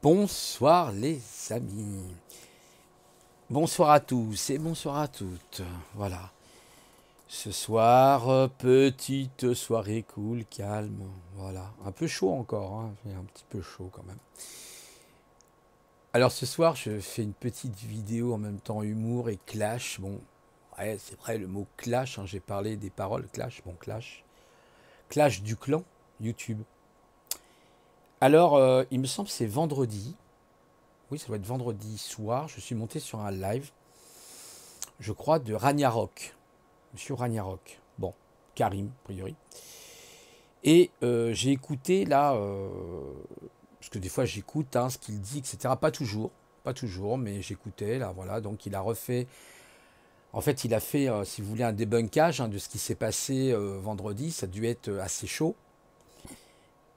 Bonsoir les amis, bonsoir à tous et bonsoir à toutes. Voilà, ce soir, petite soirée cool, calme. Voilà, un peu chaud encore, hein, mais un petit peu chaud quand même. Alors ce soir, je fais une petite vidéo en même temps humour et clash. Bon, ouais, c'est vrai le mot clash, hein, j'ai parlé des paroles clash, bon clash. Clash du clan, YouTube. Alors, il me semble que c'est vendredi. Oui, ça doit être vendredi soir. Je suis monté sur un live, je crois, de Ragnarok. Monsieur Ragnarok. Bon, Karim, a priori. Et j'ai écouté là, parce que des fois j'écoute hein, ce qu'il dit, etc. Pas toujours, mais j'écoutais là, voilà. Donc il a refait, en fait, il a fait, si vous voulez, un débunkage hein, de ce qui s'est passé vendredi. Ça a dû être assez chaud.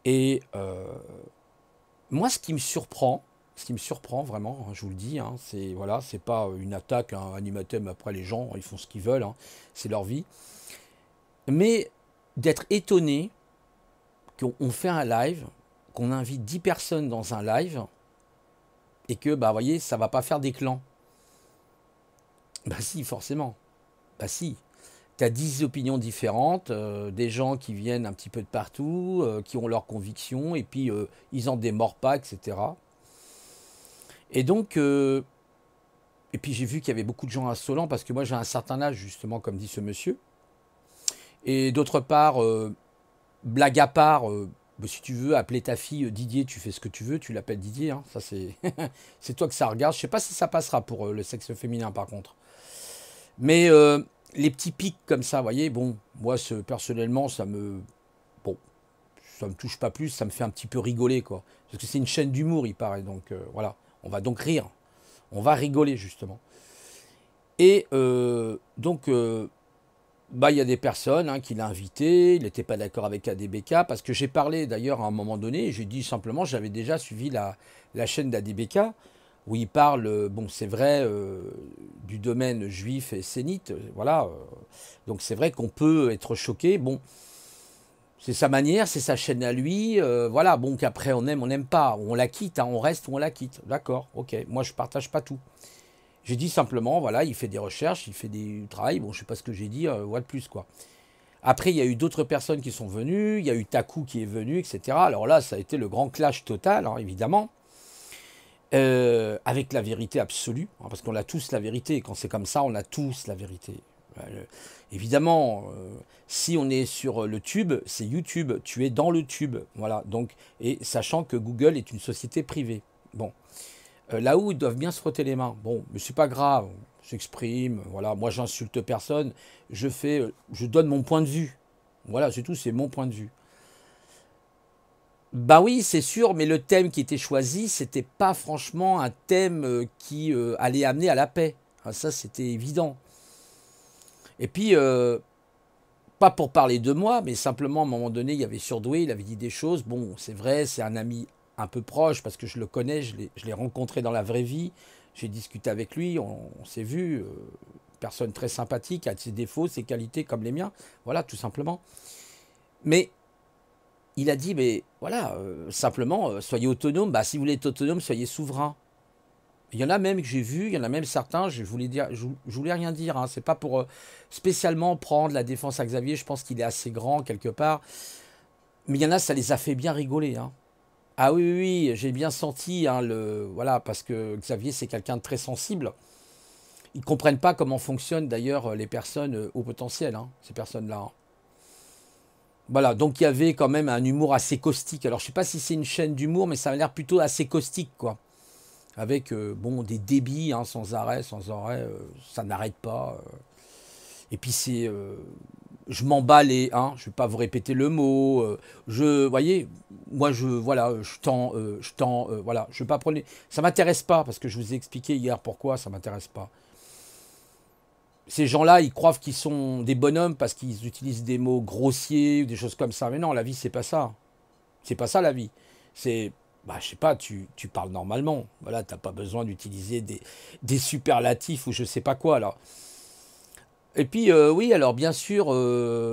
Et moi, ce qui me surprend vraiment, hein, je vous le dis, hein, c'est voilà, c'est pas une attaque, un animateur, après les gens, ils font ce qu'ils veulent, hein, c'est leur vie. Mais d'être étonné qu'on fait un live, qu'on invite 10 personnes dans un live, et que, bah, vous voyez, ça va pas faire des clans. Bah si, forcément. Bah si. Tu as 10 opinions différentes, des gens qui viennent un petit peu de partout, qui ont leurs convictions, et puis ils en démordent pas, etc. Et donc, et puis j'ai vu qu'il y avait beaucoup de gens insolents, parce que moi j'ai un certain âge, justement, comme dit ce monsieur. Et d'autre part, blague à part, bah, si tu veux appeler ta fille Didier, tu fais ce que tu veux, tu l'appelles Didier. Hein, ça c'est, c'est toi que ça regarde. Je sais pas si ça passera pour le sexe féminin par contre. Mais les petits pics comme ça, vous voyez, bon, moi personnellement, bon, ça me touche pas plus, ça me fait un petit peu rigoler quoi. Parce que c'est une chaîne d'humour, il paraît. Donc voilà, on va donc rire, on va rigoler justement. Et donc bah, il y a des personnes hein, qui l'ont invité, il n'était pas d'accord avec ADBK, parce que j'ai parlé d'ailleurs à un moment donné, j'ai dit simplement, j'avais déjà suivi la chaîne d'ADBK, où il parle, bon c'est vrai, du domaine juif et sénite, voilà, donc c'est vrai qu'on peut être choqué, bon, c'est sa manière, c'est sa chaîne à lui, voilà, bon qu'après on aime, on n'aime pas, on la quitte, hein, on reste ou on la quitte, d'accord, ok, moi je partage pas tout. J'ai dit simplement, voilà, il fait des recherches, il fait du travail, bon je sais pas ce que j'ai dit, what de plus quoi. Après, il y a eu d'autres personnes qui sont venues, il y a eu Taku qui est venu, etc. Alors là, ça a été le grand clash total, hein, évidemment, avec la vérité absolue, hein, parce qu'on a tous la vérité. Quand c'est comme ça, on a tous la vérité. Évidemment, si on est sur le tube, c'est YouTube. Tu es dans le tube, voilà. Donc, et sachant que Google est une société privée. Bon, là où ils doivent bien se frotter les mains. Bon, mais c'est pas grave. On s'exprime, voilà. Moi, j'insulte personne. Je donne mon point de vue. Voilà, c'est tout. C'est mon point de vue. Bah oui, c'est sûr, mais le thème qui était choisi, c'était pas franchement un thème qui allait amener à la paix. Ah, ça, c'était évident. Et puis, pas pour parler de moi, mais simplement à un moment donné, il y avait Surdoué, il avait dit des choses. Bon, c'est vrai, c'est un ami un peu proche parce que je le connais, je l'ai rencontré dans la vraie vie, j'ai discuté avec lui, on s'est vu. Personne très sympathique, a ses défauts, ses qualités comme les miens, voilà, tout simplement. Mais il a dit, mais voilà, simplement, soyez autonome. Bah, si vous voulez être autonome, soyez souverain. Il y en a même que j'ai vu, il y en a même certains, je voulais rien dire, hein, c'est pas pour spécialement prendre la défense à Xavier, je pense qu'il est assez grand quelque part, mais il y en a, ça les a fait bien rigoler. Hein. Ah oui, oui, oui, j'ai bien senti, hein, voilà, parce que Xavier c'est quelqu'un de très sensible. Ils comprennent pas comment fonctionnent d'ailleurs les personnes au potentiel, hein, ces personnes-là. Hein. Voilà, donc il y avait quand même un humour assez caustique. Alors je sais pas si c'est une chaîne d'humour, mais ça a l'air plutôt assez caustique, quoi. Avec bon des débits hein, sans arrêt, ça n'arrête pas. Et puis c'est, je m'emballe et hein, je vais pas vous répéter le mot. Voyez, moi voilà, voilà, je vais pas prendre, ça m'intéresse pas parce que je vous ai expliqué hier pourquoi ça m'intéresse pas. Ces gens-là, ils croient qu'ils sont des bonhommes parce qu'ils utilisent des mots grossiers ou des choses comme ça. Mais non, la vie, c'est pas ça. C'est pas ça la vie. C'est, bah, je sais pas, tu parles normalement. Voilà, t'as pas besoin d'utiliser des superlatifs ou je sais pas quoi là. Et puis oui, alors bien sûr,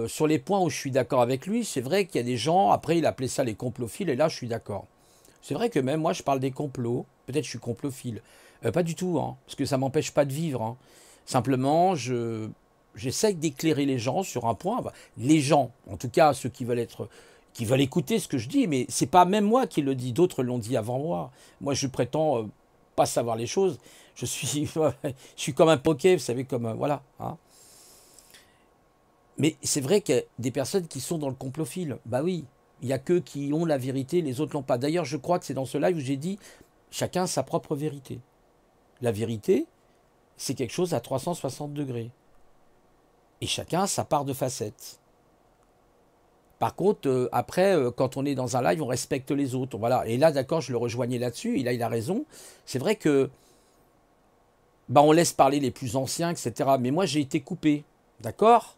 sur les points où je suis d'accord avec lui, c'est vrai qu'il y a des gens. Après, il appelait ça les complophiles et là, je suis d'accord. C'est vrai que même moi, je parle des complots. Peut-être je suis complophile. Pas du tout, hein, parce que ça m'empêche pas de vivre, hein. Simplement, j'essaye d'éclairer les gens sur un point. Bah, les gens, en tout cas ceux qui veulent écouter ce que je dis, mais c'est pas même moi qui le dis, d'autres l'ont dit avant moi. Moi, je prétends pas savoir les choses. Je suis, je suis comme un poké, vous savez, comme voilà, hein. Mais c'est vrai qu'il y a des personnes qui sont dans le complophile. Bah oui, il y a qu'eux qui ont la vérité, les autres l'ont pas. D'ailleurs, je crois que c'est dans ce live où j'ai dit chacun sa propre vérité. La vérité, c'est quelque chose à 360 degrés. Et chacun a sa part de facettes. Par contre, après, quand on est dans un live, on respecte les autres. Voilà. Et là, d'accord, je le rejoignais là-dessus. Et là, il a raison. C'est vrai que bah, on laisse parler les plus anciens, etc. Mais moi, j'ai été coupé. D'accord.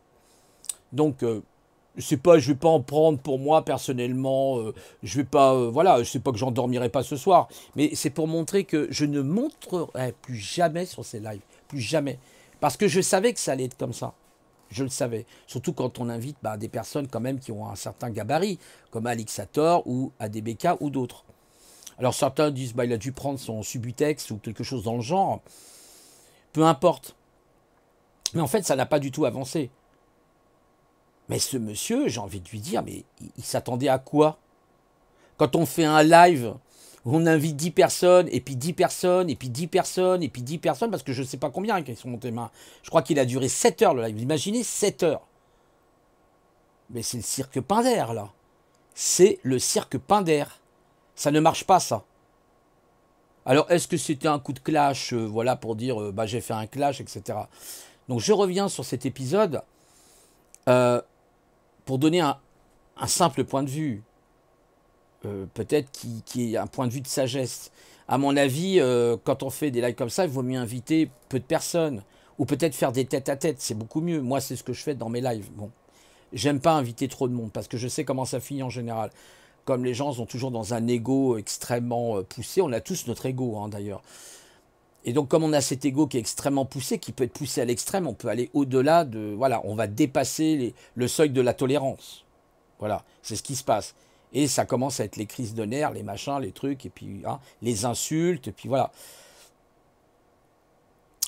Donc, c'est pas, je vais pas en prendre pour moi personnellement. Je vais pas, voilà, je sais pas que j'en dormirai pas ce soir. Mais c'est pour montrer que je ne montrerai plus jamais sur ces lives. Plus jamais. Parce que je savais que ça allait être comme ça. Je le savais. Surtout quand on invite bah, des personnes quand même qui ont un certain gabarit, comme Alixator ou ADBK ou d'autres. Alors certains disent bah, il a dû prendre son Subutex ou quelque chose dans le genre. Peu importe. Mais en fait, ça n'a pas du tout avancé. Mais ce monsieur, j'ai envie de lui dire, mais il s'attendait à quoi? Quand on fait un live où on invite 10 personnes, et puis 10 personnes, et puis 10 personnes, et puis 10 personnes, parce que je ne sais pas combien qui sont montés main. Je crois qu'il a duré 7 heures le live. Vous imaginez 7 heures. Mais c'est le cirque Pinder, là. C'est le cirque Pinder. Ça ne marche pas, ça. Alors, est-ce que c'était un coup de clash, voilà, pour dire, bah, j'ai fait un clash, etc. Donc, je reviens sur cet épisode pour donner un simple point de vue. Peut-être qui est un point de vue de sagesse. À mon avis, quand on fait des lives comme ça, il vaut mieux inviter peu de personnes. Ou peut-être faire des tête-à-tête, c'est beaucoup mieux. Moi, c'est ce que je fais dans mes lives. Bon, j'aime pas inviter trop de monde, parce que je sais comment ça finit en général. Comme les gens sont toujours dans un ego extrêmement poussé, on a tous notre ego, hein, d'ailleurs. Et donc, comme on a cet ego qui est extrêmement poussé, qui peut être poussé à l'extrême, on peut aller au-delà de... Voilà, on va dépasser le seuil de la tolérance. Voilà, c'est ce qui se passe. Et ça commence à être les crises de nerfs, les machins, les trucs, et puis hein, les insultes, et puis voilà.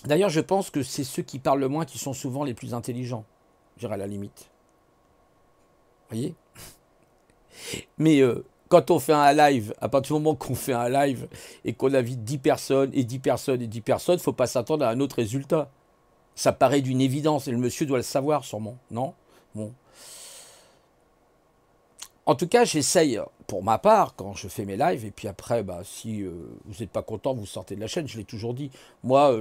D'ailleurs, je pense que c'est ceux qui parlent le moins qui sont souvent les plus intelligents, je dirais à la limite. Vous voyez? Mais quand on fait un live, à partir du moment qu'on fait un live et qu'on invite 10 personnes, et 10 personnes, et 10 personnes, il ne faut pas s'attendre à un autre résultat. Ça paraît d'une évidence, et le monsieur doit le savoir sûrement, non? Bon. En tout cas, j'essaye, pour ma part, quand je fais mes lives, et puis après, bah, si vous n'êtes pas content, vous sortez de la chaîne, je l'ai toujours dit. Moi,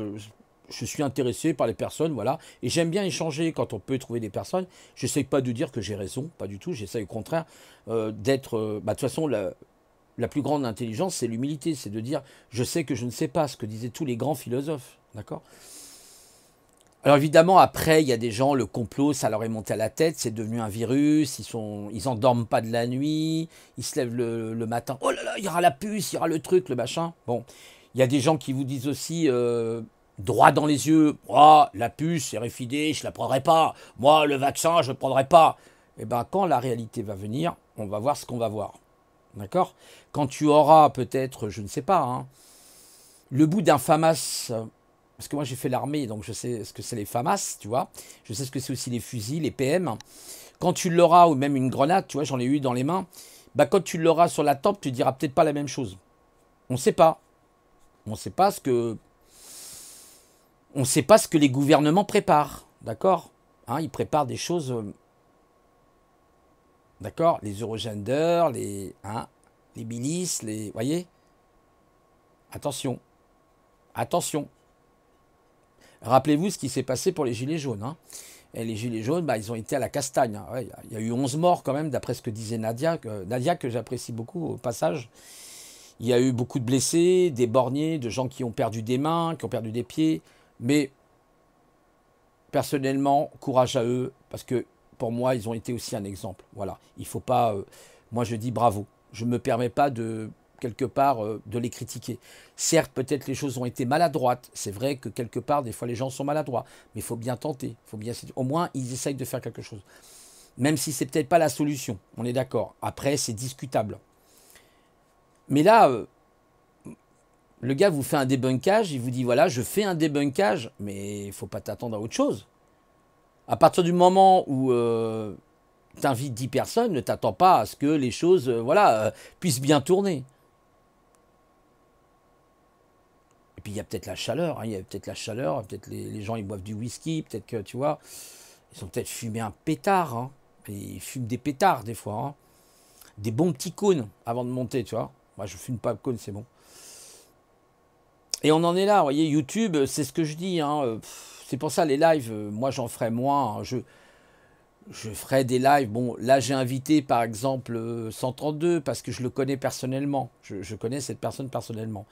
je suis intéressé par les personnes, voilà, et j'aime bien échanger quand on peut trouver des personnes. J'essaye pas de dire que j'ai raison, pas du tout, j'essaye au contraire d'être... bah, de toute façon, la plus grande intelligence, c'est l'humilité, c'est de dire, je sais que je ne sais pas, ce que disaient tous les grands philosophes, d'accord? Alors évidemment, après, il y a des gens, le complot, ça leur est monté à la tête, c'est devenu un virus, ils endorment pas de la nuit, ils se lèvent le matin, oh là là, il y aura la puce, il y aura le truc, le machin. Bon, il y a des gens qui vous disent aussi, droit dans les yeux, oh, la puce, c'est RFID, je la prendrai pas, moi, le vaccin, je le prendrai pas. Eh bien, quand la réalité va venir, on va voir ce qu'on va voir. D'accord? Quand tu auras peut-être, je ne sais pas, hein, le bout d'un FAMAS, parce que moi j'ai fait l'armée, donc je sais ce que c'est les FAMAS, tu vois. Je sais ce que c'est aussi les fusils, les PM. Quand tu l'auras, ou même une grenade, tu vois, j'en ai eu dans les mains, bah quand tu l'auras sur la tempe, tu diras peut-être pas la même chose. On ne sait pas. On ne sait pas ce que... On ne sait pas ce que les gouvernements préparent, d'accord, hein, ils préparent des choses... d'accord, les Eurogenders, les milices, les... voyez. Attention. Attention. Rappelez-vous ce qui s'est passé pour les Gilets jaunes. Hein. Et les Gilets jaunes, bah, ils ont été à la castagne. Hein. Ouais, il y a eu 11 morts quand même, d'après ce que disait Nadia, que j'apprécie beaucoup au passage. Il y a eu beaucoup de blessés, des borgnés, de gens qui ont perdu des mains, qui ont perdu des pieds. Mais personnellement, courage à eux, parce que pour moi, ils ont été aussi un exemple. Voilà, il ne faut pas... moi, je dis bravo. Je ne me permets pas de... quelque part, de les critiquer. Certes, peut-être les choses ont été maladroites. C'est vrai que quelque part, des fois, les gens sont maladroits. Mais il faut bien tenter. Faut bien... Au moins, ils essayent de faire quelque chose. Même si c'est peut-être pas la solution. On est d'accord. Après, c'est discutable. Mais là, le gars vous fait un débunkage, il vous dit voilà, je fais un débunkage, mais il faut pas t'attendre à autre chose. À partir du moment où tu invites 10 personnes, ne t'attends pas à ce que les choses puissent bien tourner. Et puis il y a peut-être la chaleur, hein, il y a peut-être la chaleur, peut-être les gens ils boivent du whisky, peut-être que tu vois, ils ont peut-être fumé un pétard, hein, et ils fument des pétards des fois, hein, des bons petits cônes avant de monter, tu vois. Moi je fume pas le cône, c'est bon. Et on en est là, vous voyez, YouTube, c'est ce que je dis, hein, c'est pour ça les lives, moi j'en ferai moins, hein, je ferai des lives. Bon, là, j'ai invité, par exemple, 132 parce que je le connais personnellement. Je connais cette personne personnellement.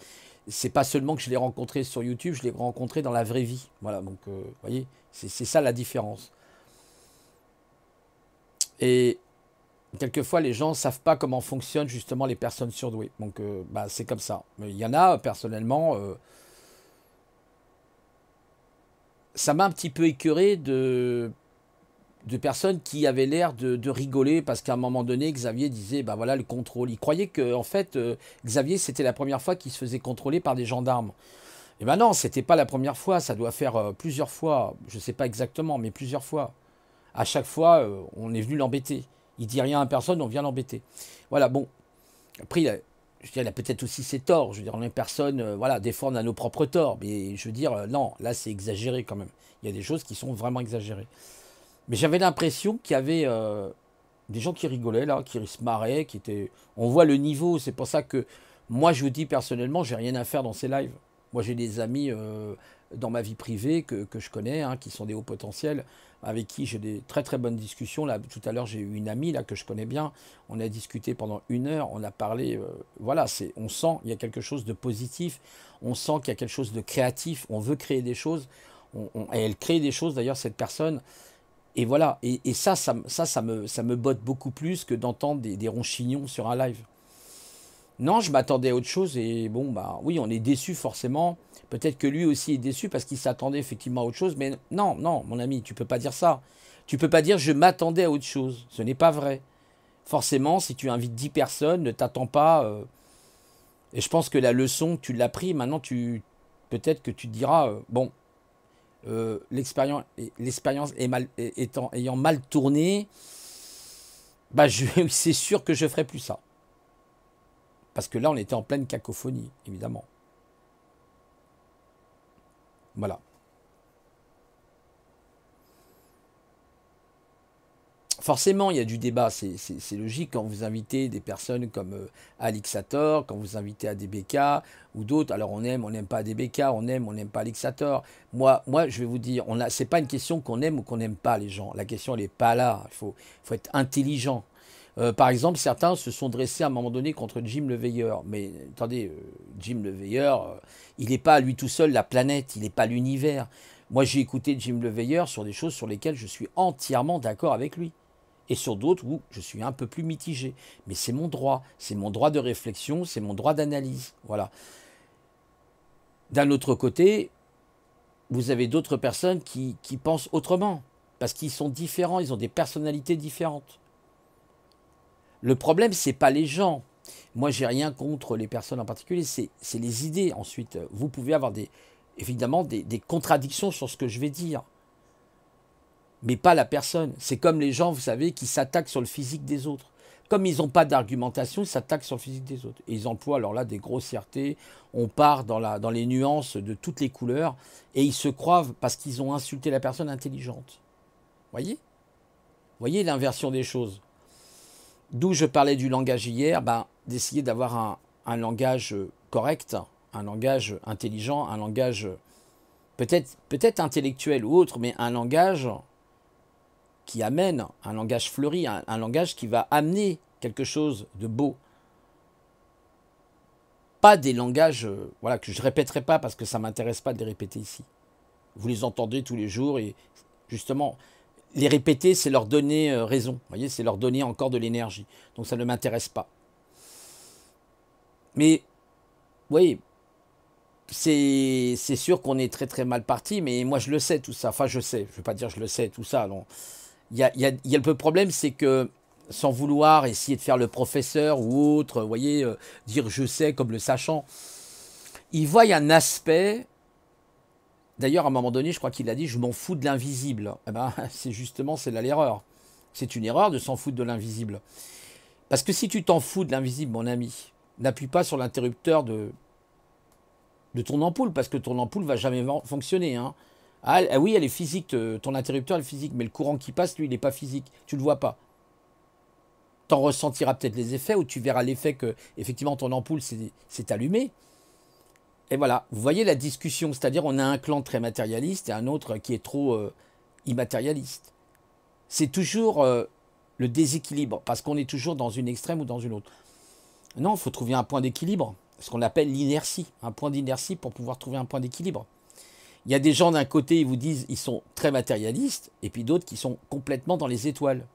C'est pas seulement que je l'ai rencontré sur YouTube, je l'ai rencontré dans la vraie vie. Voilà, donc, vous voyez, c'est ça la différence. Et quelquefois, les gens ne savent pas comment fonctionnent justement les personnes surdouées. Donc, c'est comme ça. Mais il y en a, personnellement, ça m'a un petit peu écœuré de personnes qui avaient l'air de rigoler parce qu'à un moment donné, Xavier disait, bah voilà le contrôle. Il croyait que en fait, Xavier, c'était la première fois qu'il se faisait contrôler par des gendarmes. Et ben non, c'était pas la première fois, ça doit faire plusieurs fois, je sais pas exactement, mais plusieurs fois. À chaque fois, on est venu l'embêter. Il dit rien à personne, on vient l'embêter. Voilà, bon. Après, je veux dire, il a peut-être aussi ses torts. Je veux dire, on est personne, voilà, des fois on a nos propres torts. Mais je veux dire, non, là c'est exagéré quand même. Il y a des choses qui sont vraiment exagérées. Mais j'avais l'impression qu'il y avait des gens qui rigolaient là, qui se marraient, qui étaient. On voit le niveau. C'est pour ça que moi, je vous dis personnellement, j'ai rien à faire dans ces lives. Moi, j'ai des amis dans ma vie privée que je connais, hein, qui sont des hauts potentiels, avec qui j'ai des très très bonnes discussions. Là, tout à l'heure, j'ai eu une amie là que je connais bien. On a discuté pendant 1 heure. On a parlé. Voilà, on sent il y a quelque chose de positif. On sent qu'il y a quelque chose de créatif. On veut créer des choses. Et elle crée des choses d'ailleurs cette personne. Et voilà, et ça me botte beaucoup plus que d'entendre des ronchignons sur un live. Non, je m'attendais à autre chose et bon, bah oui, on est déçu forcément. Peut-être que lui aussi est déçu parce qu'il s'attendait effectivement à autre chose, mais non, non, mon ami, tu peux pas dire ça. Tu peux pas dire je m'attendais à autre chose. Ce n'est pas vrai. Forcément, si tu invites 10 personnes, ne t'attends pas. Et je pense que la leçon, tu l'as pris. Maintenant, peut-être que tu te diras, bon, l'expérience ayant mal tourné, bah c'est sûr que je ferai plus ça. Parce que là, on était en pleine cacophonie, évidemment. Voilà. Forcément, il y a du débat, c'est logique quand vous invitez des personnes comme Alixator, quand vous invitez ADBK ou d'autres. Alors on n'aime pas ADBK, on n'aime pas Alixator. Moi, je vais vous dire, c'est pas une question qu'on aime ou qu'on n'aime pas les gens. La question, elle n'est pas là. Il faut être intelligent. Par exemple, certains se sont dressés à un moment donné contre Jim le Veilleur. Mais attendez, Jim le Veilleur, il n'est pas à lui tout seul la planète, il n'est pas l'univers. Moi, j'ai écouté Jim le Veilleur sur des choses sur lesquelles je suis entièrement d'accord avec lui. Et sur d'autres où je suis un peu plus mitigé. Mais c'est mon droit de réflexion, c'est mon droit d'analyse. Voilà. D'un autre côté, vous avez d'autres personnes qui pensent autrement. Parce qu'ils sont différents, ils ont des personnalités différentes. Le problème, c'est pas les gens. Moi, j'ai rien contre les personnes en particulier, c'est les idées. Ensuite, vous pouvez avoir évidemment des contradictions sur ce que je vais dire. Mais pas la personne. C'est comme les gens, vous savez, qui s'attaquent sur le physique des autres. Comme ils n'ont pas d'argumentation, ils s'attaquent sur le physique des autres. Et ils emploient alors là des grossièretés. On part dans les nuances de toutes les couleurs. Et ils se croient parce qu'ils ont insulté la personne intelligente. Voyez l'inversion des choses. D'où je parlais du langage hier, d'essayer d'avoir un langage correct, un langage intelligent, un langage peut-être intellectuel ou autre, mais un langage qui amène, un langage fleuri, un langage qui va amener quelque chose de beau. Pas des langages que je ne répéterai pas parce que ça ne m'intéresse pas de les répéter ici. Vous les entendez tous les jours et justement, les répéter, c'est leur donner raison. Vous voyez, c'est leur donner encore de l'énergie. Donc ça ne m'intéresse pas. Mais, oui, c'est sûr qu'on est très très mal parti, mais moi je le sais tout ça. Enfin, je sais, je ne veux pas dire je le sais tout ça. Non. Il y a le problème, c'est que sans vouloir essayer de faire le professeur ou autre, vous voyez, dire je sais comme le sachant. Il voit un aspect, d'ailleurs à un moment donné, je crois qu'il a dit je m'en fous de l'invisible. Eh ben, c'est là l'erreur. C'est une erreur de s'en foutre de l'invisible. Parce que si tu t'en fous de l'invisible, mon ami, n'appuie pas sur l'interrupteur de ton ampoule, parce que ton ampoule va jamais fonctionner. Hein. Ah oui, elle est physique, ton interrupteur est physique, mais le courant qui passe, lui, il n'est pas physique. Tu ne le vois pas. T'en ressentiras peut-être les effets, ou tu verras l'effet que, effectivement, ton ampoule s'est allumée. Et voilà, vous voyez la discussion, c'est-à-dire on a un clan très matérialiste et un autre qui est trop immatérialiste. C'est toujours le déséquilibre, parce qu'on est toujours dans une extrême ou dans une autre. Non, il faut trouver un point d'équilibre, ce qu'on appelle l'inertie, un point d'inertie pour pouvoir trouver un point d'équilibre. Il y a des gens d'un côté, ils vous disent ils sont très matérialistes, et puis d'autres qui sont complètement dans les étoiles.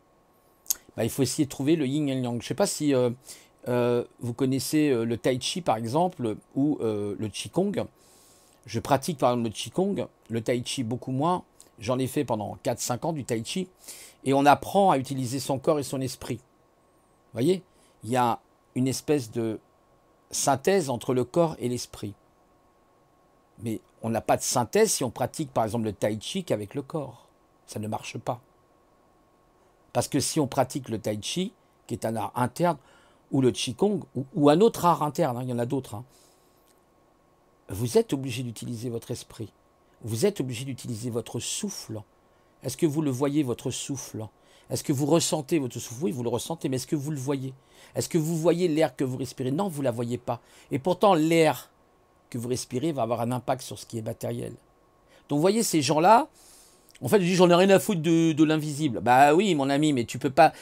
Bah, il faut essayer de trouver le yin et le yang. Je ne sais pas si vous connaissez le tai chi par exemple, ou le qigong. Je pratique par exemple le qigong, le tai chi beaucoup moins. J'en ai fait pendant 4-5 ans du tai chi. Et on apprend à utiliser son corps et son esprit. Vous voyez, il y a une espèce de synthèse entre le corps et l'esprit. Mais on n'a pas de synthèse si on pratique par exemple le tai chi qu'avec le corps. Ça ne marche pas. Parce que si on pratique le tai chi, qui est un art interne, ou le qigong, ou un autre art interne, hein, il y en a d'autres, hein, vous êtes obligé d'utiliser votre esprit. Vous êtes obligé d'utiliser votre souffle. Est-ce que vous le voyez, votre souffle? Est-ce que vous ressentez votre souffle? Oui, vous le ressentez, mais est-ce que vous le voyez? Est-ce que vous voyez l'air que vous respirez? Non, vous ne la voyez pas. Et pourtant, l'air que vous respirez va avoir un impact sur ce qui est matériel. Donc, vous voyez, ces gens-là, en fait, je dis, j'en ai rien à foutre de l'invisible. Bah oui, mon ami, mais tu peux pas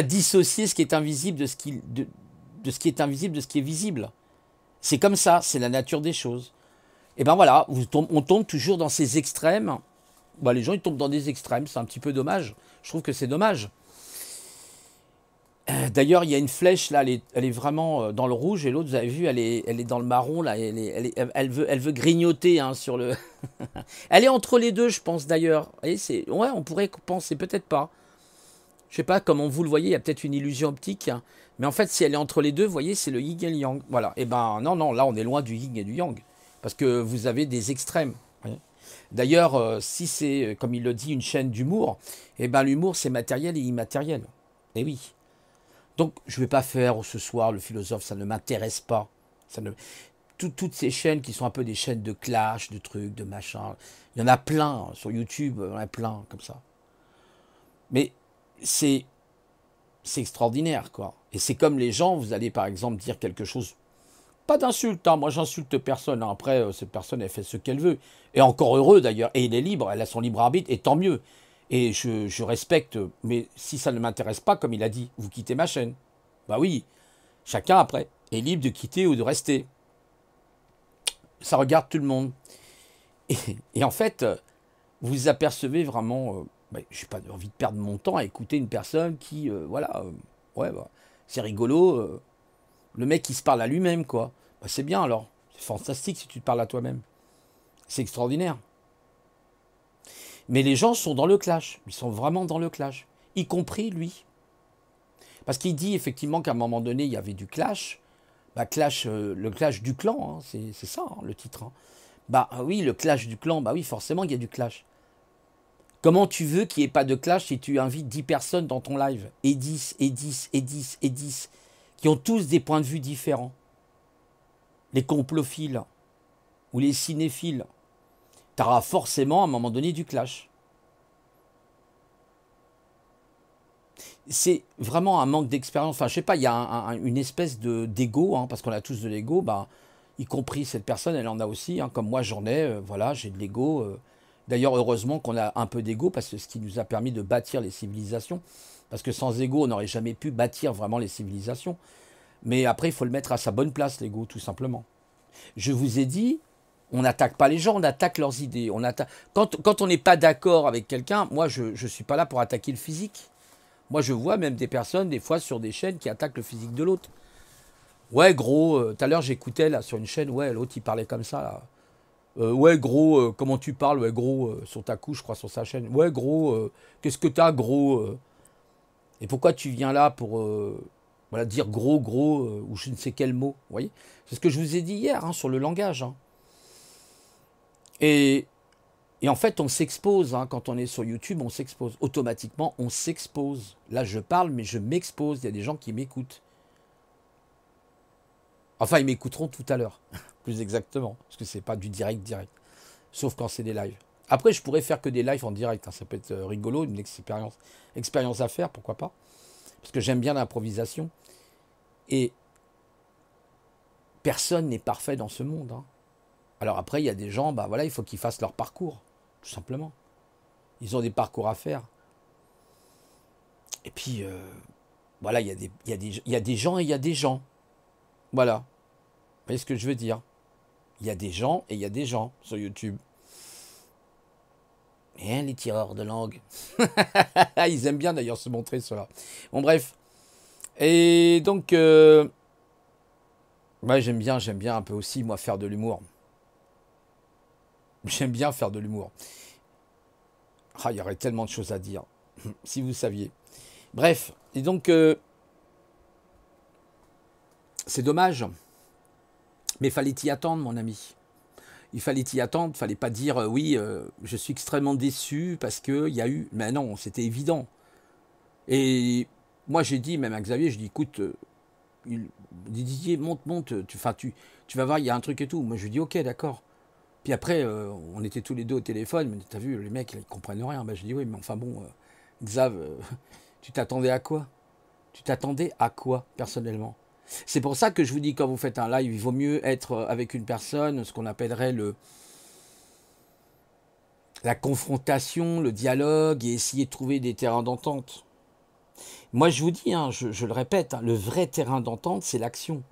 dissocier ce qui est invisible de ce qui est invisible de ce qui est visible. C'est comme ça, c'est la nature des choses. Et ben voilà, on tombe toujours dans ces extrêmes. Bah, les gens, ils tombent dans des extrêmes, c'est un petit peu dommage. Je trouve que c'est dommage. D'ailleurs, il y a une flèche, là, elle est vraiment dans le rouge, et l'autre, vous avez vu, elle est dans le marron, là, elle veut grignoter hein, sur le... Elle est entre les deux, je pense, d'ailleurs. Ouais, on pourrait penser, peut-être pas. Je sais pas comment vous le voyez, il y a peut-être une illusion optique. Hein. Mais en fait, si elle est entre les deux, vous voyez, c'est le yin et le yang. Voilà. Et ben non, là, on est loin du yin et du yang. Parce que vous avez des extrêmes. D'ailleurs, si c'est, comme il le dit, une chaîne d'humour, eh ben l'humour, c'est matériel et immatériel. Et oui. Donc, je ne vais pas faire ce soir le philosophe, ça ne m'intéresse pas. Toutes ces chaînes qui sont un peu des chaînes de clash, de trucs, de machin, il y en a plein sur YouTube, il y en a plein comme ça. Mais c'est extraordinaire, quoi. Et c'est comme les gens, vous allez par exemple dire quelque chose, pas d'insulte, hein, moi j'insulte personne, hein. Après cette personne elle fait ce qu'elle veut, et encore heureux d'ailleurs, et il est libre, elle a son libre arbitre, et tant mieux. Et je respecte, mais si ça ne m'intéresse pas, comme il a dit, vous quittez ma chaîne. Bah oui, chacun après est libre de quitter ou de rester. Ça regarde tout le monde. Et en fait, vous apercevez vraiment, je n'ai pas envie de perdre mon temps à écouter une personne qui, ouais, bah, c'est rigolo, le mec qui se parle à lui-même, quoi. Bah, c'est bien alors, c'est fantastique si tu te parles à toi-même. C'est extraordinaire. Mais les gens sont dans le clash, ils sont vraiment dans le clash, y compris lui. Parce qu'il dit effectivement qu'à un moment donné, il y avait du clash. Bah, le clash du clan, hein, c'est ça hein, le titre. Hein. Bah oui, le clash du clan, bah oui, forcément, il y a du clash. Comment tu veux qu'il n'y ait pas de clash si tu invites 10 personnes dans ton live? Et 10, et 10, et 10, et 10, qui ont tous des points de vue différents. Les complophiles ou les cinéphiles. Tu auras forcément à un moment donné du clash. C'est vraiment un manque d'expérience. Enfin, je sais pas, il y a une espèce d'ego, hein, parce qu'on a tous de l'ego, bah, y compris cette personne, elle en a aussi, hein, comme moi j'en ai, voilà, j'ai de l'ego. D'ailleurs, heureusement qu'on a un peu d'ego, parce que c'est ce qui nous a permis de bâtir les civilisations. Parce que sans ego, on n'aurait jamais pu bâtir vraiment les civilisations. Mais après, il faut le mettre à sa bonne place, l'ego, tout simplement. Je vous ai dit, on n'attaque pas les gens, on attaque leurs idées. Quand on n'est pas d'accord avec quelqu'un, moi, je ne suis pas là pour attaquer le physique. Moi, je vois même des personnes, des fois, sur des chaînes qui attaquent le physique de l'autre. Ouais, gros, tout à l'heure, j'écoutais, là, sur une chaîne, ouais, l'autre, il parlait comme ça, là. Ouais, gros, comment tu parles, ouais, gros, sur ta couche, je crois, sur sa chaîne. Ouais, gros, qu'est-ce que t'as, gros Et pourquoi tu viens là pour voilà, dire gros, ou je ne sais quel mot, vous voyez? C'est ce que je vous ai dit hier hein, sur le langage. Hein. Et, et en fait, on s'expose. Hein, quand on est sur YouTube, on s'expose. Automatiquement, on s'expose. Là, je parle, mais je m'expose. Il y a des gens qui m'écoutent. Enfin, ils m'écouteront tout à l'heure, plus exactement. Parce que c'est pas du direct. Sauf quand c'est des lives. Après, je pourrais faire que des lives en direct. Hein, ça peut être rigolo, une expérience à faire, pourquoi pas. Parce que j'aime bien l'improvisation. Et personne n'est parfait dans ce monde. Hein. Alors après, il y a des gens, bah voilà, il faut qu'ils fassent leur parcours, tout simplement. Ils ont des parcours à faire. Et puis, voilà, il y a des gens et il y a des gens. Voilà. Vous voyez ce que je veux dire? Il y a des gens et il y a des gens sur YouTube. Et hein, les tireurs de langue. Ils aiment bien d'ailleurs se montrer cela. Bon, bref. Et donc, ouais, j'aime bien un peu aussi, moi, faire de l'humour. J'aime bien faire de l'humour. Ah, il y aurait tellement de choses à dire, si vous saviez. Bref, et donc, c'est dommage. Mais fallait y attendre, mon ami. Il fallait y attendre, fallait pas dire oui, je suis extrêmement déçu parce qu'il y a eu. Mais non, c'était évident. Et moi, j'ai dit, même à Xavier, je dis écoute, Didier, monte, tu vas voir, il y a un truc et tout. Moi, je lui dis ok, d'accord. Puis après, on était tous les deux au téléphone, mais t'as vu, les mecs, là, ils comprennent rien. Ben, je dis oui, mais enfin bon, Xav, tu t'attendais à quoi? Tu t'attendais à quoi, personnellement? C'est pour ça que je vous dis, quand vous faites un live, il vaut mieux être avec une personne, ce qu'on appellerait la confrontation, le dialogue, et essayer de trouver des terrains d'entente. Moi, je vous dis, hein, je le répète, hein, le vrai terrain d'entente, c'est l'action.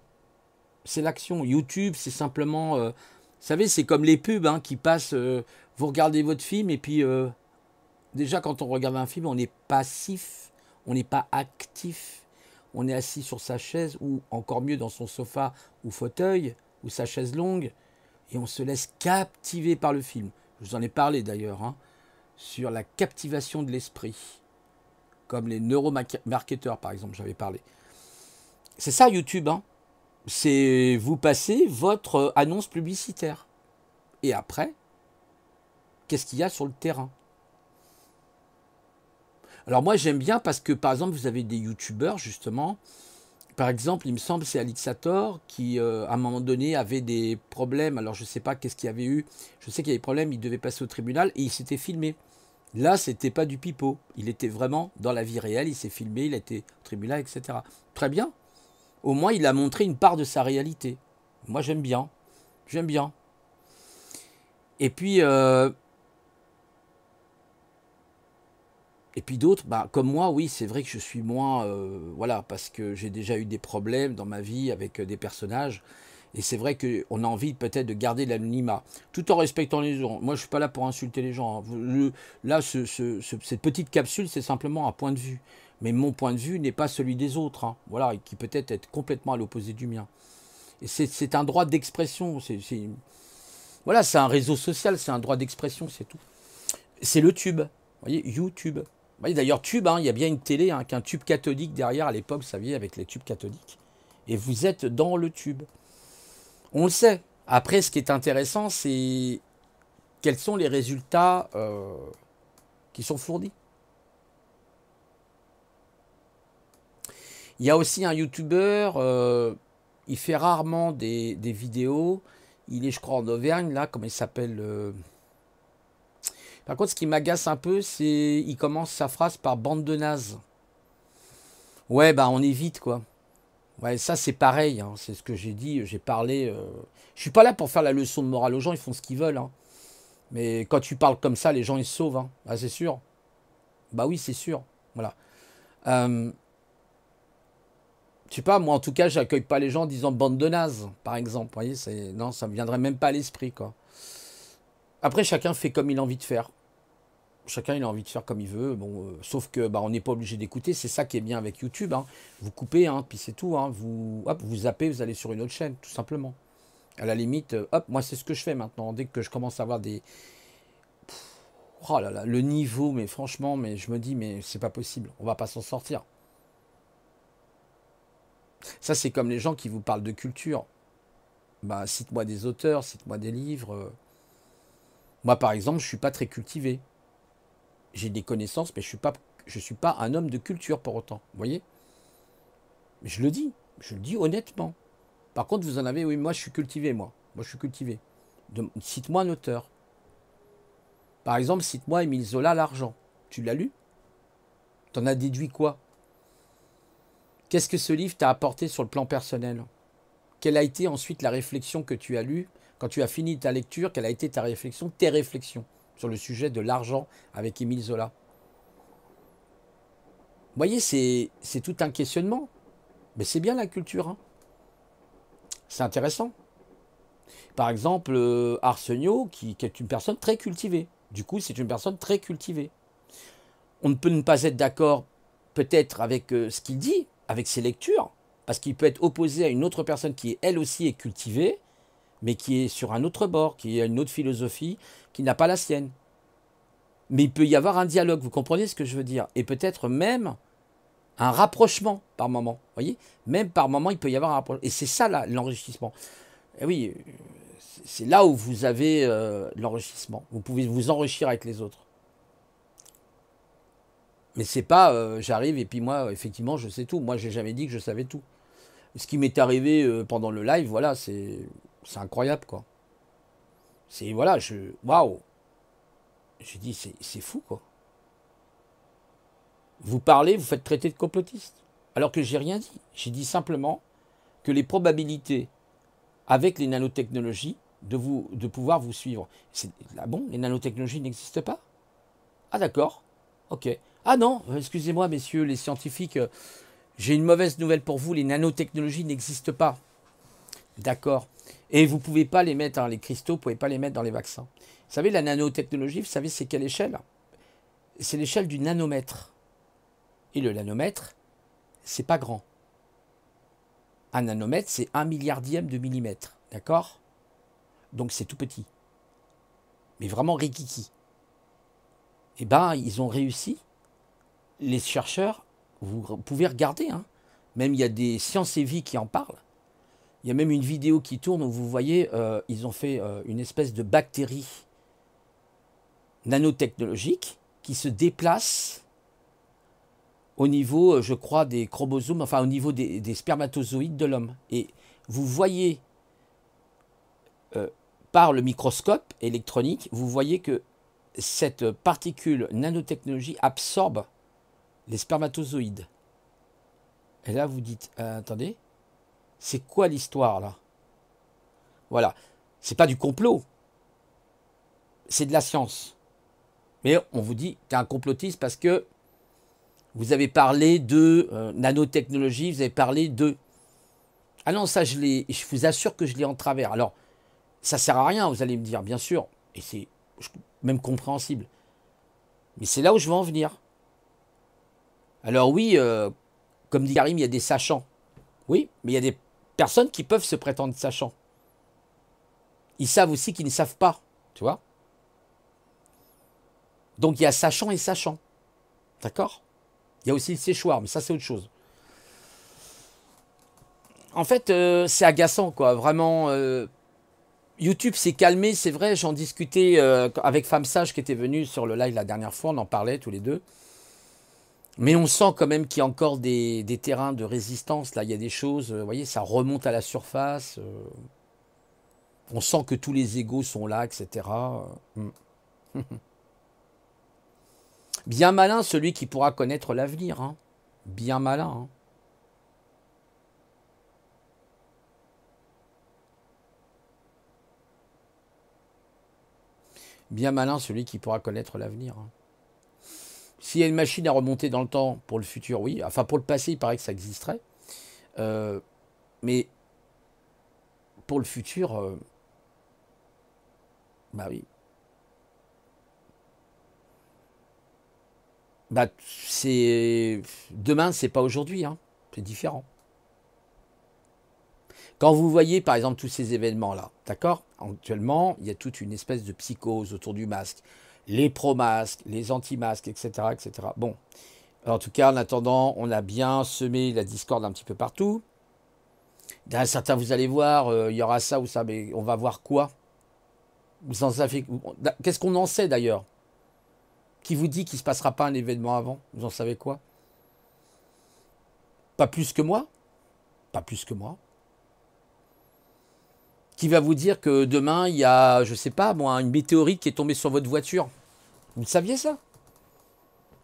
C'est l'action. YouTube, c'est simplement... vous savez, c'est comme les pubs hein, qui passent... vous regardez votre film, et puis... déjà, quand on regarde un film, on est passif, on n'est pas actif. On est assis sur sa chaise, ou encore mieux dans son sofa ou fauteuil, ou sa chaise longue, et on se laisse captiver par le film. Je vous en ai parlé d'ailleurs, hein, sur la captivation de l'esprit, comme les neuromarketeurs par exemple, j'avais parlé. C'est ça YouTube, hein. C'est vous passez votre annonce publicitaire. Et après, qu'est-ce qu'il y a sur le terrain? Alors moi j'aime bien parce que par exemple vous avez des youtubeurs justement. Par exemple, il me semble c'est Alixator qui, à un moment donné, avait des problèmes. Alors, je ne sais pas qu'est-ce qu'il y avait eu. Je sais qu'il y avait des problèmes. Il devait passer au tribunal et il s'était filmé. Là, c'était pas du pipeau. Il était vraiment dans la vie réelle. Il s'est filmé. Il a été au tribunal, etc. Très bien. Au moins, il a montré une part de sa réalité. Moi, j'aime bien. J'aime bien. Et puis, d'autres, bah, comme moi, oui, c'est vrai que je suis moins... voilà, parce que j'ai déjà eu des problèmes dans ma vie avec des personnages. Et c'est vrai qu'on a envie peut-être de garder l'anonymat, tout en respectant les gens. Moi, je suis pas là pour insulter les gens. Hein. Là, cette petite capsule, c'est simplement un point de vue. Mais mon point de vue n'est pas celui des autres. Hein. Voilà, et qui peut-être être complètement à l'opposé du mien. Et c'est un droit d'expression. Voilà, c'est un réseau social, c'est un droit d'expression, c'est tout. C'est le tube. Vous voyez, YouTube. Vous voyez, d'ailleurs, tube, hein, il y a bien une télé, hein, qu'un tube cathodique derrière, à l'époque, vous saviez, avec les tubes cathodiques. Et vous êtes dans le tube. On le sait. Après, ce qui est intéressant, c'est quels sont les résultats qui sont fournis. Il y a aussi un YouTuber, il fait rarement des vidéos. Il est, je crois, en Auvergne, là, comment il s'appelle Par contre, ce qui m'agace un peu, c'est il commence sa phrase par bande de nazes. Ouais, bah on évite, quoi. Ouais, ça c'est pareil, hein, c'est ce que j'ai dit, j'ai parlé. Je suis pas là pour faire la leçon de morale aux gens, ils font ce qu'ils veulent. Hein. Mais quand tu parles comme ça, les gens ils se sauvent. Hein. Ah, c'est sûr. Bah oui, c'est sûr. Voilà. Euh, je sais pas, moi en tout cas, j'accueille pas les gens en disant bande de nazes, par exemple. Vous voyez, non, ça me viendrait même pas à l'esprit, quoi. Après, chacun fait comme il a envie de faire. Chacun il a envie de faire comme il veut. Bon, sauf que bah, on n'est pas obligé d'écouter. C'est ça qui est bien avec YouTube. Hein. Vous coupez, hein, puis c'est tout. Hein. Vous zappez, vous allez sur une autre chaîne, tout simplement. À la limite, hop, moi c'est ce que je fais maintenant. Dès que je commence à avoir des... Oh là là, le niveau, mais franchement, mais je me dis, mais c'est pas possible. On va pas s'en sortir. Ça, c'est comme les gens qui vous parlent de culture. Bah, cite-moi des auteurs, cite-moi des livres. Moi, par exemple, je ne suis pas très cultivé. J'ai des connaissances, mais je suis pas un homme de culture pour autant. Vous voyez? Je le dis honnêtement. Par contre, vous en avez, oui, moi, je suis cultivé, moi. Moi, je suis cultivé. Cite-moi un auteur. Par exemple, cite-moi Émile Zola, L'Argent. Tu l'as lu? T'en as déduit quoi? Qu'est-ce que ce livre t'a apporté sur le plan personnel? Quelle a été ensuite la réflexion que tu as lue? Quand tu as fini ta lecture, quelle a été ta réflexion, tes réflexions sur le sujet de l'argent avec Émile Zola? Vous voyez, c'est tout un questionnement. Mais c'est bien la culture, hein. C'est intéressant. Par exemple, Arsenio, qui est une personne très cultivée. Du coup, c'est une personne très cultivée. On ne peut ne pas être d'accord peut-être avec ce qu'il dit, avec ses lectures, parce qu'il peut être opposé à une autre personne qui, elle aussi, est cultivée, mais qui est sur un autre bord, qui a une autre philosophie, qui n'a pas la sienne. Mais il peut y avoir un dialogue, vous comprenez ce que je veux dire? Et peut-être même un rapprochement par moment. Vous voyez? Même par moment, il peut y avoir un rapprochement. Et c'est ça l'enrichissement. Et oui, c'est là où vous avez l'enrichissement. Vous pouvez vous enrichir avec les autres. Mais c'est pas j'arrive et puis moi, effectivement, je sais tout. Moi, j'ai jamais dit que je savais tout. Ce qui m'est arrivé pendant le live, voilà, c'est incroyable, quoi. C'est, voilà, waouh! J'ai dit, c'est fou, quoi. Vous parlez, vous faites traiter de complotiste. Alors que j'ai rien dit. J'ai dit simplement que les probabilités avec les nanotechnologies de pouvoir vous suivre. Ah bon, les nanotechnologies n'existent pas? Ah d'accord, ok. Ah non, excusez-moi messieurs les scientifiques, j'ai une mauvaise nouvelle pour vous, les nanotechnologies n'existent pas. D'accord. Et vous ne pouvez pas les mettre, hein, les cristaux, vous ne pouvez pas les mettre dans les vaccins. Vous savez, la nanotechnologie, vous savez c'est quelle échelle? C'est l'échelle du nanomètre. Et le nanomètre, c'est pas grand. Un nanomètre, c'est 1 milliardième de millimètre. D'accord? Donc c'est tout petit. Mais vraiment rikiki. Eh bien, ils ont réussi. Les chercheurs, vous pouvez regarder, hein. Même il y a des Sciences et Vie qui en parlent. Il y a même une vidéo qui tourne où vous voyez, ils ont fait une espèce de bactérie nanotechnologique qui se déplace au niveau, je crois, des chromosomes, enfin au niveau des spermatozoïdes de l'homme. Et vous voyez, par le microscope électronique, vous voyez que cette particule nanotechnologie absorbe les spermatozoïdes. Et là, vous dites, attendez, c'est quoi l'histoire là? Voilà, c'est pas du complot, c'est de la science. Mais on vous dit, t'es un complotiste parce que vous avez parlé de nanotechnologie, vous avez parlé de... Ah non, ça, je vous assure que je l'ai en travers. Alors, ça sert à rien, vous allez me dire, bien sûr, et c'est même compréhensible. Mais c'est là où je veux en venir. Alors oui, comme dit Karim, il y a des sachants. Oui, mais il y a des personnes qui peuvent se prétendre sachants. Ils savent aussi qu'ils ne savent pas, tu vois. Donc il y a sachant et sachant. D'accord? Il y a aussi le séchoir, mais ça c'est autre chose. En fait, c'est agaçant, quoi. Vraiment, YouTube s'est calmé, c'est vrai. J'en discutais avec Femme Sage qui était venue sur le live la dernière fois. On en parlait tous les deux. Mais on sent quand même qu'il y a encore des terrains de résistance. Là, il y a des choses, vous voyez, ça remonte à la surface. On sent que tous les égos sont là, etc. Bien malin celui qui pourra connaître l'avenir. Hein. Bien malin. Hein. Bien malin celui qui pourra connaître l'avenir. Hein. S'il y a une machine à remonter dans le temps pour le futur, oui. Enfin, pour le passé, il paraît que ça existerait. Mais pour le futur, bah oui. Bah, demain, c'est pas aujourd'hui. Hein. C'est différent. Quand vous voyez, par exemple, tous ces événements-là, d'accord? Actuellement, il y a toute une espèce de psychose autour du masque. Les pro-masques, les anti-masques, etc., etc. Bon, en tout cas, en attendant, on a bien semé la discorde un petit peu partout. Certains, vous allez voir, il y aura ça ou ça, mais on va voir quoi? Vous en savez... Qu'est-ce qu'on en sait d'ailleurs? Qui vous dit qu'il ne se passera pas un événement avant? Vous en savez quoi? Pas plus que moi? Pas plus que moi. Qui va vous dire que demain, il y a, je sais pas, moi, une météorite qui est tombée sur votre voiture? Vous le saviez ça?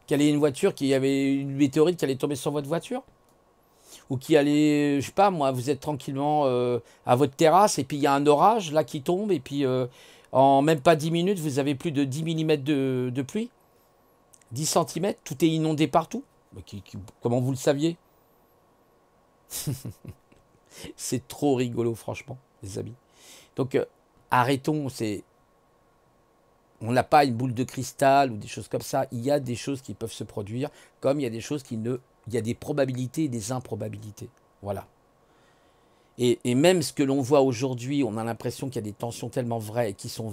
Qu'il y avait une voiture, qu'il y avait une météorite qui allait tomber sur votre voiture? Ou qui allait, je sais pas, moi, vous êtes tranquillement à votre terrasse et puis il y a un orage là qui tombe et puis en même pas 10 minutes, vous avez plus de 10 millimètres de pluie? 10 centimètres, tout est inondé partout? Comment vous le saviez? C'est trop rigolo, franchement, les amis. Donc, arrêtons, on n'a pas une boule de cristal ou des choses comme ça. Il y a des choses qui peuvent se produire, comme il y a des choses qui ne... Il y a des probabilités et des improbabilités. Voilà. Et même ce que l'on voit aujourd'hui, on a l'impression qu'il y a des tensions tellement vraies et qui sont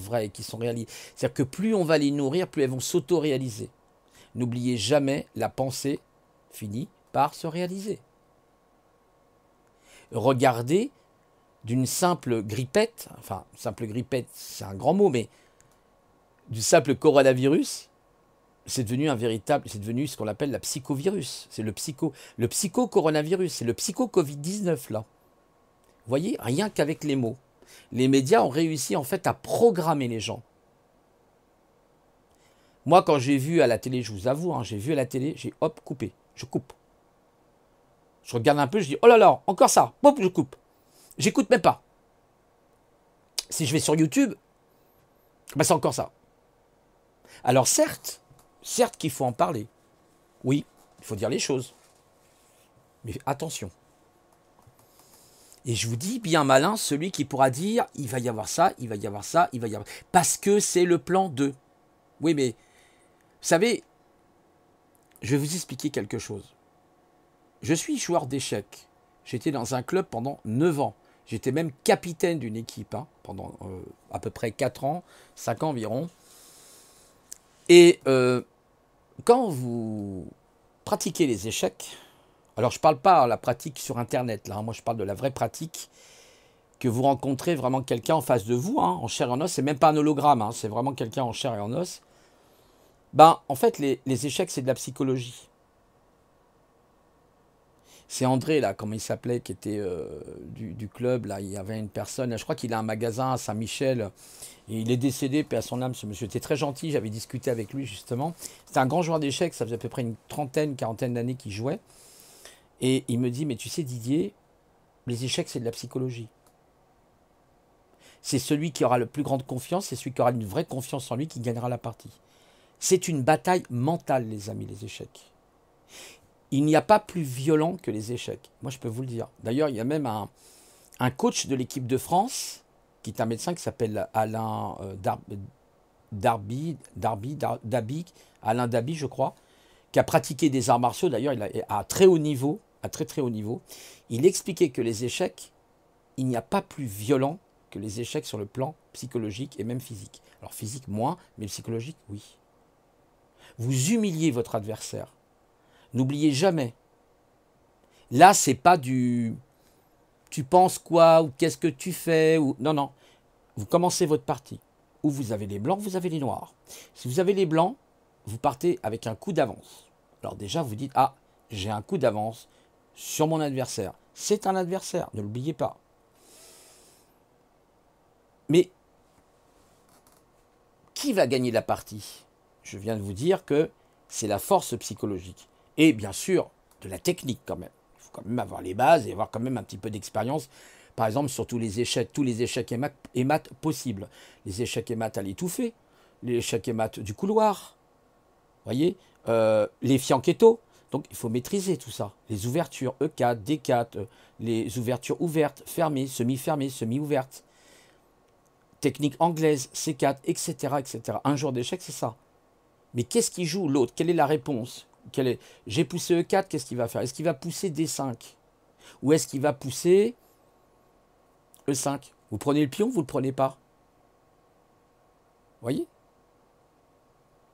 réalisées. C'est-à-dire que plus on va les nourrir, plus elles vont s'auto-réaliser. N'oubliez jamais, la pensée finit par se réaliser. Regardez d'une simple grippette, enfin, simple grippette, c'est un grand mot, mais du simple coronavirus, c'est devenu c'est devenu ce qu'on appelle la psychovirus. C'est le psycho-coronavirus, c'est le psycho-Covid-19 là. Vous voyez, rien qu'avec les mots. Les médias ont réussi en fait à programmer les gens. Moi, quand j'ai vu à la télé, je vous avoue, hein, j'ai vu à la télé, j'ai hop, coupé. Je coupe. Je regarde un peu, je dis, oh là là, encore ça, hop, je coupe. J'écoute même pas. Si je vais sur YouTube, ben c'est encore ça. Alors certes qu'il faut en parler. Oui, il faut dire les choses. Mais attention. Et je vous dis, bien malin, celui qui pourra dire, il va y avoir ça, il va y avoir ça, il va y avoir... Parce que c'est le plan 2. Oui, mais, vous savez, je vais vous expliquer quelque chose. Je suis joueur d'échecs. J'étais dans un club pendant 9 ans. J'étais même capitaine d'une équipe, hein, pendant à peu près 4 ans, 5 ans environ. Et quand vous pratiquez les échecs, alors je ne parle pas de la pratique sur Internet, là, hein, moi je parle de la vraie pratique, que vous rencontrez vraiment quelqu'un en face de vous, hein, en chair et en os, c'est même pas un hologramme, hein, c'est vraiment quelqu'un en chair et en os. Ben, en fait, les échecs, c'est de la psychologie. C'est André, là, comment il s'appelait, qui était du club, là, il y avait une personne, là, je crois qu'il a un magasin à Saint-Michel, et il est décédé, paix à son âme, ce monsieur était très gentil, j'avais discuté avec lui, justement. C'était un grand joueur d'échecs, ça faisait à peu près une trentaine, quarantaine d'années qu'il jouait. Et il me dit, mais tu sais Didier, les échecs c'est de la psychologie. C'est celui qui aura le plus grande confiance, c'est celui qui aura une vraie confiance en lui qui gagnera la partie. C'est une bataille mentale les amis, les échecs. Il n'y a pas plus violent que les échecs. Moi je peux vous le dire. D'ailleurs il y a même un coach de l'équipe de France, qui est un médecin qui s'appelle Alain Darby, Alain Daby je crois, qui a pratiqué des arts martiaux, d'ailleurs il a à très haut niveau, à très très haut niveau, il expliquait que les échecs, il n'y a pas plus violent que les échecs sur le plan psychologique et même physique. Alors physique moins, mais psychologique, oui. Vous humiliez votre adversaire. N'oubliez jamais. Là, c'est pas du tu penses quoi ou qu'est-ce que tu fais ou non non. Vous commencez votre partie. Où vous avez les blancs, vous avez les noirs. Si vous avez les blancs, vous partez avec un coup d'avance. Alors déjà, vous dites ah, j'ai un coup d'avance sur mon adversaire. C'est un adversaire, ne l'oubliez pas. Mais qui va gagner la partie? Je viens de vous dire que c'est la force psychologique. Et bien sûr, de la technique quand même. Il faut quand même avoir les bases et avoir quand même un petit peu d'expérience. Par exemple, sur tous les échecs et maths possibles. Les échecs et maths à l'étouffée, les échecs et maths du couloir, voyez, les fianchettos. Donc il faut maîtriser tout ça. Les ouvertures E4, D4, les ouvertures ouvertes, fermées, semi-fermées, semi-ouvertes. Technique anglaise, C4, etc., etc. Un jour d'échec, c'est ça. Mais qu'est-ce qui joue l'autre? Quelle est la réponse? J'ai poussé E4, qu'est-ce qu'il va faire? Est-ce qu'il va pousser D5? Ou est-ce qu'il va pousser E5? Vous prenez le pion, vous ne le prenez pas. Vous voyez?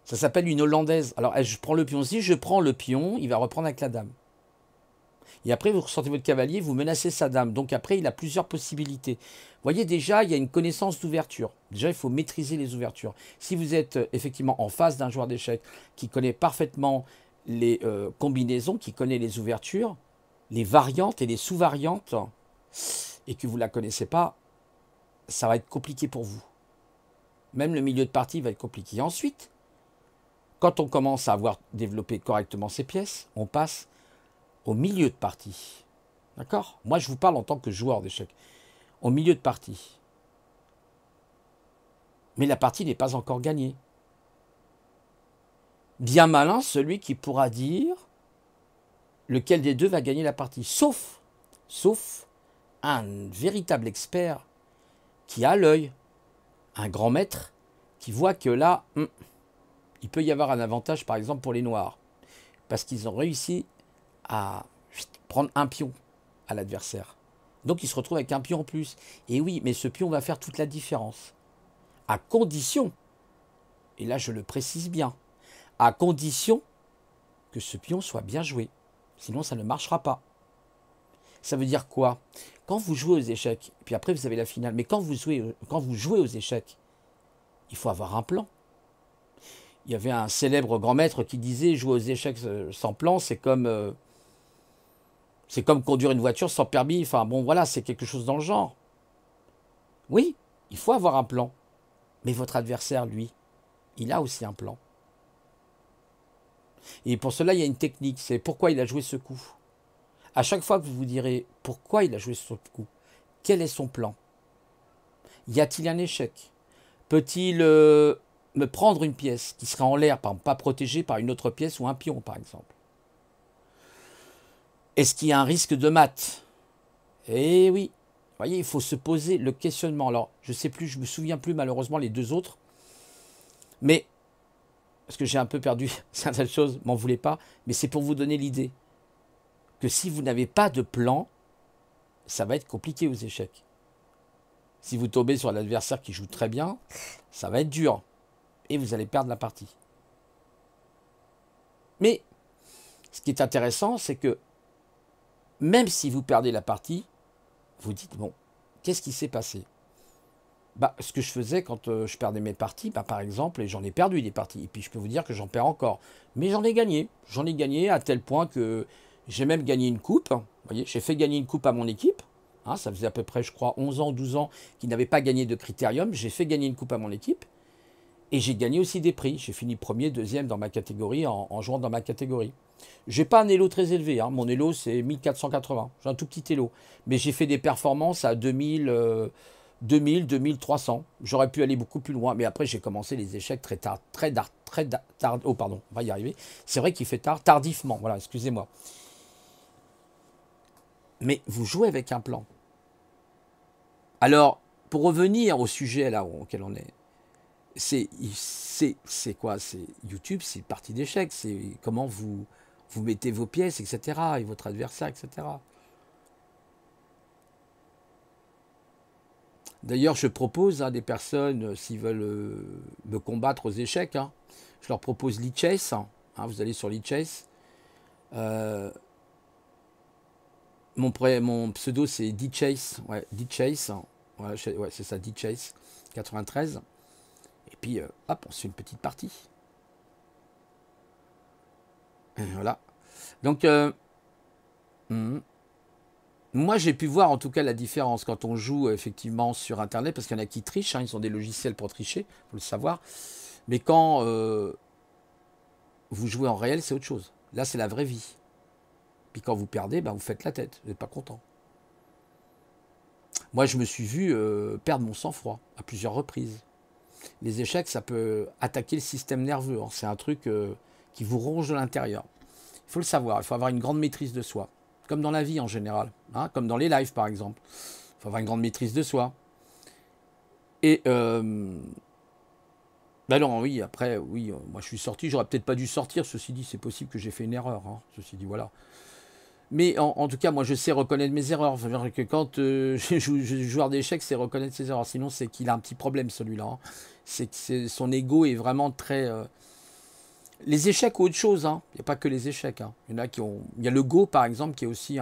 Ça s'appelle une hollandaise. Alors, je prends le pion. Si je prends le pion, il va reprendre avec la dame. Et après, vous ressortez votre cavalier, vous menacez sa dame. Donc après, il a plusieurs possibilités. Vous voyez, déjà, il y a une connaissance d'ouverture. Déjà, il faut maîtriser les ouvertures. Si vous êtes effectivement en face d'un joueur d'échecs qui connaît parfaitement les combinaisons, qui connaît les ouvertures, les variantes et les sous-variantes, et que vous ne la connaissez pas, ça va être compliqué pour vous. Même le milieu de partie va être compliqué. Ensuite, quand on commence à avoir développé correctement ses pièces, on passe au milieu de partie. D'accord? Moi, je vous parle en tant que joueur d'échecs. Au milieu de partie. Mais la partie n'est pas encore gagnée. Bien malin celui qui pourra dire lequel des deux va gagner la partie. Sauf un véritable expert qui a l'œil, un grand maître qui voit que là, il peut y avoir un avantage par exemple pour les noirs. Parce qu'ils ont réussi à prendre un pion à l'adversaire. Donc il se retrouve avec un pion en plus. Et oui, mais ce pion va faire toute la différence. À condition, et là je le précise bien, à condition que ce pion soit bien joué. Sinon ça ne marchera pas. Ça veut dire quoi? Quand vous jouez aux échecs, puis après vous avez la finale, mais quand vous jouez aux échecs, il faut avoir un plan. Il y avait un célèbre grand maître qui disait jouer aux échecs sans plan, c'est comme conduire une voiture sans permis. Enfin bon, voilà, c'est quelque chose dans le genre. Oui, il faut avoir un plan. Mais votre adversaire, lui, il a aussi un plan. Et pour cela, il y a une technique. C'est pourquoi il a joué ce coup. À chaque fois que vous vous direz pourquoi il a joué ce coup, quel est son plan? Y a-t-il un échec? Peut-il me prendre une pièce qui sera en l'air, pas protégée par une autre pièce ou un pion, par exemple? Est-ce qu'il y a un risque de mat? Eh oui, vous voyez, il faut se poser le questionnement. Alors, je ne sais plus, je me souviens plus malheureusement les deux autres, mais parce que j'ai un peu perdu certaines choses, m'en voulez pas, mais c'est pour vous donner l'idée que si vous n'avez pas de plan, ça va être compliqué aux échecs. Si vous tombez sur l'adversaire qui joue très bien, ça va être dur et vous allez perdre la partie. Mais ce qui est intéressant, c'est que même si vous perdez la partie, vous dites, bon, qu'est-ce qui s'est passé? Ce que je faisais quand je perdais mes parties, par exemple, et j'en ai perdu des parties, et puis je peux vous dire que j'en perds encore, mais j'en ai gagné. J'en ai gagné à tel point que j'ai même gagné une coupe. Vous voyez, j'ai fait gagner une coupe à mon équipe. Hein, ça faisait à peu près, je crois, 11 ans, 12 ans qu'ils n'avaient pas gagné de critérium. J'ai fait gagner une coupe à mon équipe. Et j'ai gagné aussi des prix. J'ai fini premier, deuxième dans ma catégorie en jouant dans ma catégorie. J'ai pas un élo très élevé. Hein. Mon élo, c'est 1480. J'ai un tout petit élo. Mais j'ai fait des performances à 2000, 2300. J'aurais pu aller beaucoup plus loin. Mais après, j'ai commencé les échecs très tard. Oh, pardon, on va y arriver. C'est vrai qu'il fait tard, tardivement. Voilà, excusez-moi. Mais vous jouez avec un plan. Alors, pour revenir au sujet là auquel on est, c'est quoi? C'est YouTube, c'est une partie d'échecs. C'est comment vous mettez vos pièces, etc. et votre adversaire, etc. D'ailleurs, je propose à des personnes, s'ils veulent me combattre aux échecs, hein, je leur propose Lichess. Hein, vous allez sur Lichess. Mon pseudo, c'est Dchase. Ouais, Dchase. Ouais, c'est ça, Dchase 93. Et puis, hop, on se fait une petite partie. Et voilà. Donc, moi, j'ai pu voir en tout cas la différence quand on joue effectivement sur Internet, parce qu'il y en a qui trichent, hein, ils ont des logiciels pour tricher, il faut le savoir. Mais quand vous jouez en réel, c'est autre chose. Là, c'est la vraie vie. Puis quand vous perdez, vous faites la tête, vous n'êtes pas content. Moi, je me suis vu perdre mon sang-froid à plusieurs reprises. Les échecs, ça peut attaquer le système nerveux. Hein. C'est un truc qui vous ronge de l'intérieur. Il faut le savoir, il faut avoir une grande maîtrise de soi. Comme dans la vie en général, hein, comme dans les lives par exemple. Il faut avoir une grande maîtrise de soi. Et non, oui, après, oui, moi je suis sorti, j'aurais peut-être pas dû sortir, ceci dit, c'est possible que j'ai fait une erreur, hein, ceci dit, voilà. Mais en tout cas, moi je sais reconnaître mes erreurs. C'est-à-dire que quand je joue joueur d'échecs, c'est reconnaître ses erreurs. Sinon, c'est qu'il a un petit problème celui-là. Hein. C'est que son ego est vraiment très... Les échecs ou autre chose, hein. Il n'y a pas que les échecs, hein. Il y en a qui ont. Il y a le Go, par exemple, qui est aussi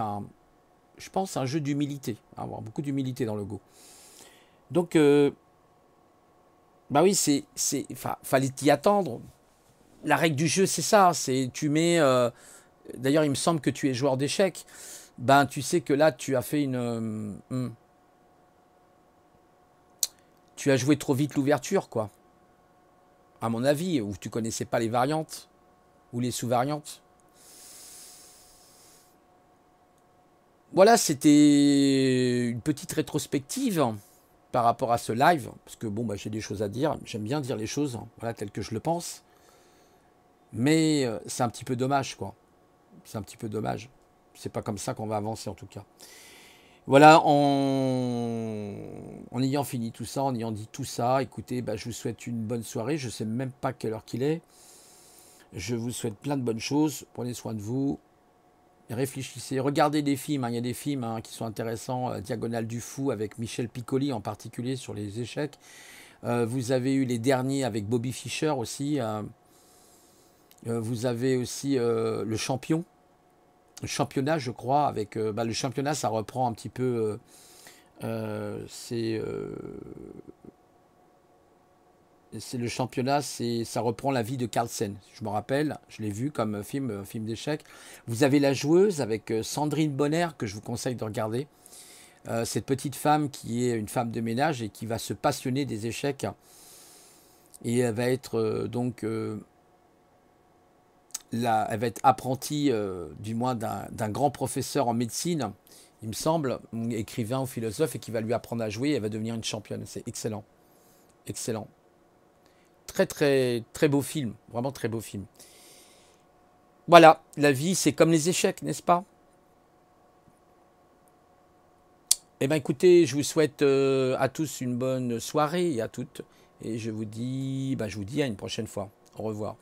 je pense, un jeu d'humilité. Avoir beaucoup d'humilité dans le Go. Donc, bah oui, fallait t'y attendre. La règle du jeu, c'est ça. C'est tu mets. D'ailleurs, il me semble que tu es joueur d'échecs. Ben, tu sais que là, tu as fait tu as joué trop vite l'ouverture, quoi. À mon avis, ou tu connaissais pas les variantes ou les sous-variantes. Voilà, c'était une petite rétrospective par rapport à ce live, parce que bon, bah, j'ai des choses à dire. J'aime bien dire les choses, hein, voilà, telles que je le pense. Mais c'est un petit peu dommage, quoi. C'est un petit peu dommage. C'est pas comme ça qu'on va avancer, en tout cas. Voilà, en ayant fini tout ça, en ayant dit tout ça, écoutez, bah, je vous souhaite une bonne soirée. Je sais même pas quelle heure qu'il est. Je vous souhaite plein de bonnes choses. Prenez soin de vous. Réfléchissez. Regardez des films, hein. Il y a des films, hein, qui sont intéressants. Diagonale du Fou avec Michel Piccoli en particulier sur les échecs. Vous avez eu les derniers avec Bobby Fischer aussi. Vous avez aussi le champion. Le championnat, je crois, avec bah, le championnat, ça reprend un petit peu. C'est le championnat, ça reprend la vie de Carlsen. Je me rappelle, je l'ai vu comme film, un film d'échecs. Vous avez La Joueuse avec Sandrine Bonner que je vous conseille de regarder. Cette petite femme qui est une femme de ménage et qui va se passionner des échecs et elle va être elle va être apprentie du moins d'un grand professeur en médecine, il me semble, écrivain ou philosophe et qui va lui apprendre à jouer et elle va devenir une championne. C'est excellent, excellent. Très très très beau film, vraiment très beau film. Voilà, la vie c'est comme les échecs, n'est-ce pas? Eh bien écoutez, je vous souhaite à tous une bonne soirée et à toutes. Et je vous dis à une prochaine fois. Au revoir.